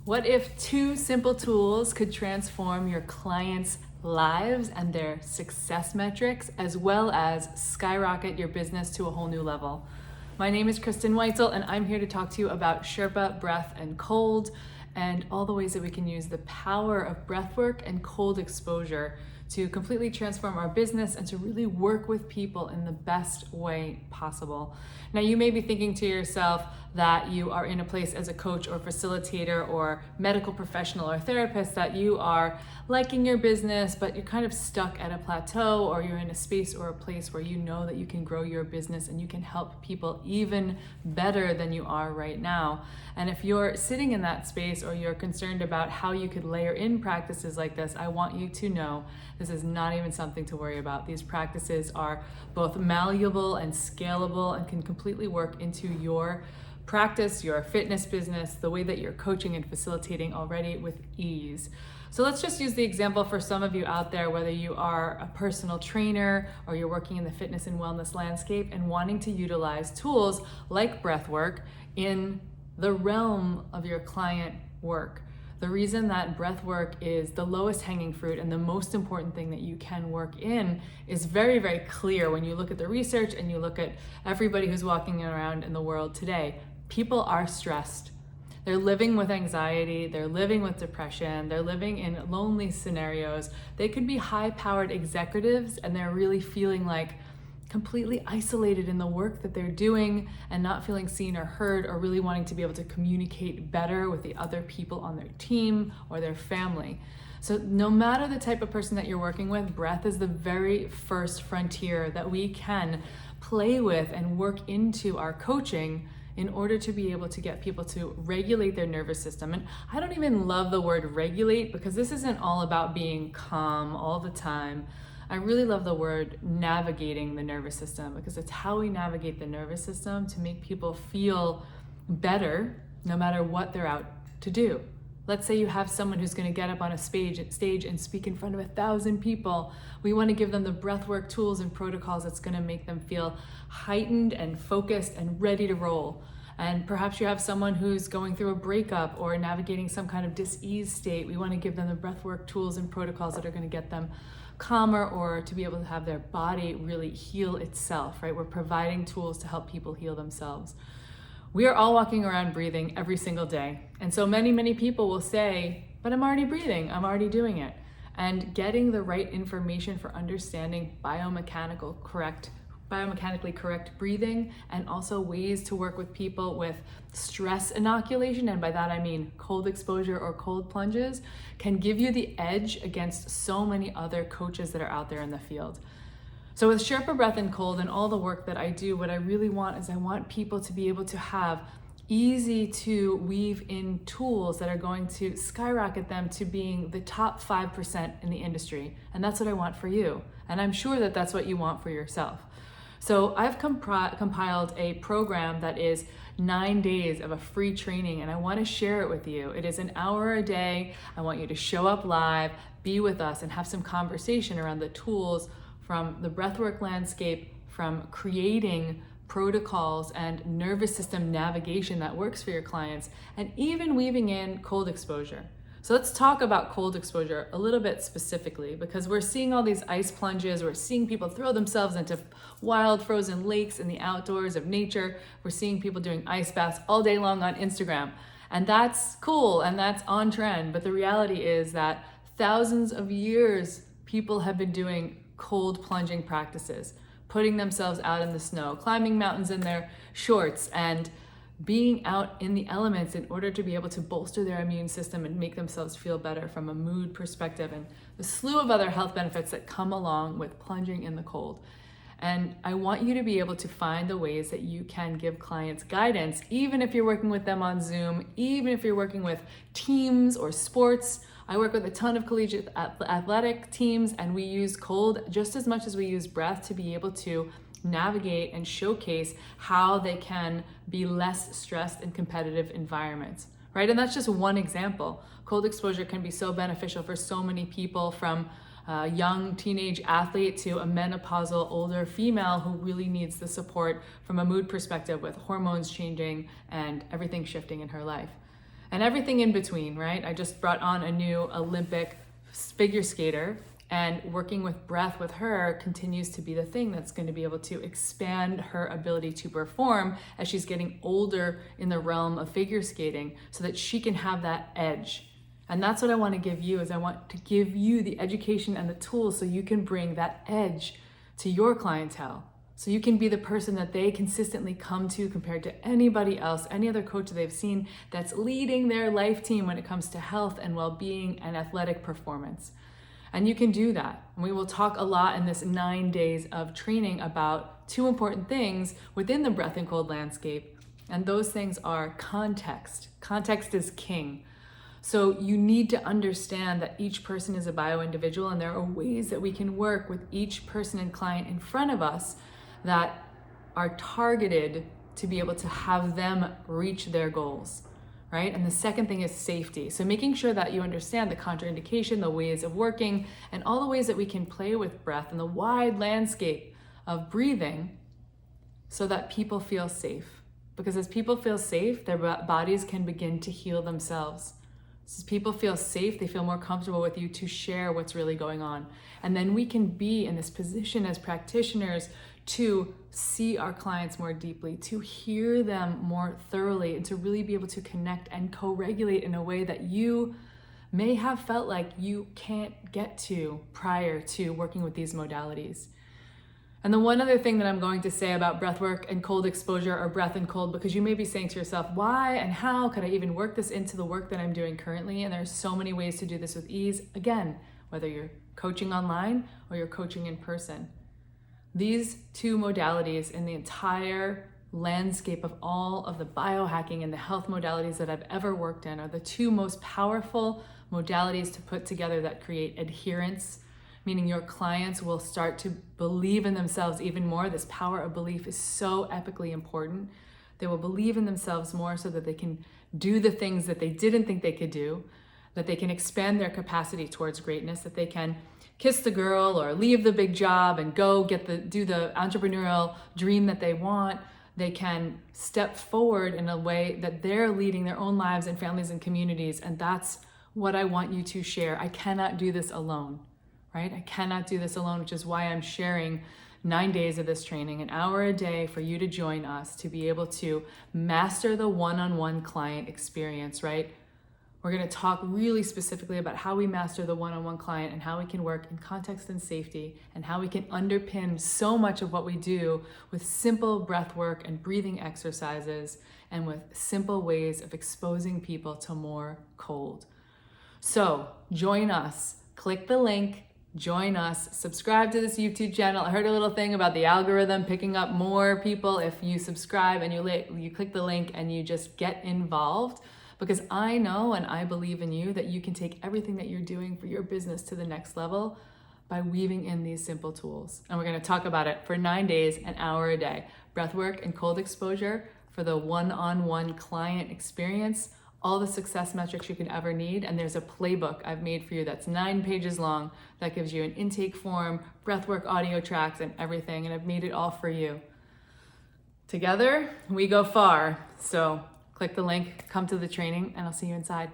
What if 2 simple tools could transform your clients' lives and their success metrics, as well as skyrocket your business to a whole new level? My name is Kristen Weitzel, and I'm here to talk to you about Sherpa, breath, and cold, and all the ways that we can use the power of breathwork and cold exposure to completely transform our business and to really work with people in the best way possible. Now, you may be thinking to yourself that you are in a place as a coach or facilitator or medical professional or therapist that you are liking your business, but you're kind of stuck at a plateau, or you're in a space or a place where you know that you can grow your business and you can help people even better than you are right now. And if you're sitting in that space, or you're concerned about how you could layer in practices like this, I want you to know this is not even something to worry about. These practices are both malleable and scalable and can completely work into your practice, your fitness business, the way that you're coaching and facilitating already with ease. So let's just use the example for some of you out there, whether you are a personal trainer or you're working in the fitness and wellness landscape and wanting to utilize tools like breathwork in the realm of your client work. The reason that breathwork is the lowest hanging fruit and the most important thing that you can work in is very, very clear when you look at the research and you look at everybody who's walking around in the world today. People are stressed. They're living with anxiety, they're living with depression, they're living in lonely scenarios. They could be high-powered executives and they're really feeling like completely isolated in the work that they're doing and not feeling seen or heard, or really wanting to be able to communicate better with the other people on their team or their family. So no matter the type of person that you're working with, breath is the very first frontier that we can play with and work into our coaching in order to be able to get people to regulate their nervous system. And I don't even love the word regulate, because this isn't all about being calm all the time. I really love the word navigating the nervous system, because it's how we navigate the nervous system to make people feel better no matter what they're out to do. Let's say you have someone who's going to get up on a stage and speak in front of 1,000 people. We want to give them the breathwork tools and protocols that's going to make them feel heightened and focused and ready to roll. And perhaps you have someone who's going through a breakup or navigating some kind of dis-ease state. We want to give them the breathwork tools and protocols that are going to get them calmer, or to be able to have their body really heal itself, right? We're providing tools to help people heal themselves. We are all walking around breathing every single day. And so many people will say, but I'm already breathing, I'm already doing it. And getting the right information for understanding biomechanically correct breathing, and also ways to work with people with stress inoculation, and by that I mean cold exposure or cold plunges, can give you the edge against so many other coaches that are out there in the field. So with Sherpa Breath and Cold and all the work that I do, what I really want is I want people to be able to have easy to weave in tools that are going to skyrocket them to being the top 5% in the industry. And that's what I want for you. And I'm sure that that's what you want for yourself. So I've compiled a program that is 9 days of a free training, and I want to share it with you. It is an hour a day. I want you to show up live, be with us, and have some conversation around the tools from the breathwork landscape, from creating protocols and nervous system navigation that works for your clients, and even weaving in cold exposure. So let's talk about cold exposure a little bit specifically, because we're seeing all these ice plunges, we're seeing people throw themselves into wild frozen lakes in the outdoors of nature, we're seeing people doing ice baths all day long on Instagram. And that's cool and that's on trend, but the reality is that thousands of years people have been doing cold plunging practices, putting themselves out in the snow, climbing mountains in their shorts, and being out in the elements in order to be able to bolster their immune system and make themselves feel better from a mood perspective, and the slew of other health benefits that come along with plunging in the cold. And I want you to be able to find the ways that you can give clients guidance, even if you're working with them on Zoom, even if you're working with teams or sports. I work with a ton of collegiate athletic teams, and we use cold just as much as we use breath to be able to navigate and showcase how they can be less stressed in competitive environments, right? And that's just one example. Cold exposure can be so beneficial for so many people, from a young teenage athlete to a menopausal older female who really needs the support from a mood perspective with hormones changing and everything shifting in her life. and everything in between, right? I just brought on a new Olympic figure skater, and working with breath with her continues to be the thing that's going to be able to expand her ability to perform as she's getting older in the realm of figure skating, so that she can have that edge. And that's what I want to give you, is I want to give you the education and the tools so you can bring that edge to your clientele. So you can be the person that they consistently come to compared to anybody else, any other coach that they've seen that's leading their life team when it comes to health and well-being and athletic performance. And you can do that. And we will talk a lot in this 9 days of training about two important things within the breath and cold landscape. And those things are context. Context is king. So you need to understand that each person is a bio-individual, and there are ways that we can work with each person and client in front of us that are targeted to be able to have them reach their goals, right? And the second thing is safety. So making sure that you understand the contraindication, the ways of working, and all the ways that we can play with breath and the wide landscape of breathing so that people feel safe. Because as people feel safe, their bodies can begin to heal themselves. As people feel safe, they feel more comfortable with you to share what's really going on. And then we can be in this position as practitioners to see our clients more deeply, to hear them more thoroughly, and to really be able to connect and co-regulate in a way that you may have felt like you can't get to prior to working with these modalities. And the one other thing that I'm going to say about breathwork and cold exposure, or breath and cold, because you may be saying to yourself, why and how could I even work this into the work that I'm doing currently? And there's so many ways to do this with ease. Again, whether you're coaching online or you're coaching in person. These two modalities in the entire landscape of all of the biohacking and the health modalities that I've ever worked in are the two most powerful modalities to put together that create adherence, meaning your clients will start to believe in themselves even more. This power of belief is so epically important. They will believe in themselves more so that they can do the things that they didn't think they could do, that they can expand their capacity towards greatness, that they can kiss the girl or leave the big job and go do the entrepreneurial dream that they want. They can step forward in a way that they're leading their own lives and families and communities. And that's what I want you to share. I cannot do this alone, right? I cannot do this alone, which is why I'm sharing 9 days of this training, an hour a day for you to join us to be able to master the one-on-one client experience, right? We're going to talk really specifically about how we master the one-on-one client and how we can work in context and safety, and how we can underpin so much of what we do with simple breath work and breathing exercises, and with simple ways of exposing people to more cold. So join us, click the link, join us, subscribe to this YouTube channel. I heard a little thing about the algorithm picking up more people if you subscribe and you click the link and you just get involved. Because I know and I believe in you that you can take everything that you're doing for your business to the next level by weaving in these simple tools. And we're going to talk about it for 9 days, an hour a day. Breathwork and cold exposure for the one-on-one client experience, all the success metrics you can ever need. And there's a playbook I've made for you that's 9 pages long that gives you an intake form, breathwork audio tracks, and everything. And I've made it all for you. Together, we go far. So click the link, come to the training, and I'll see you inside.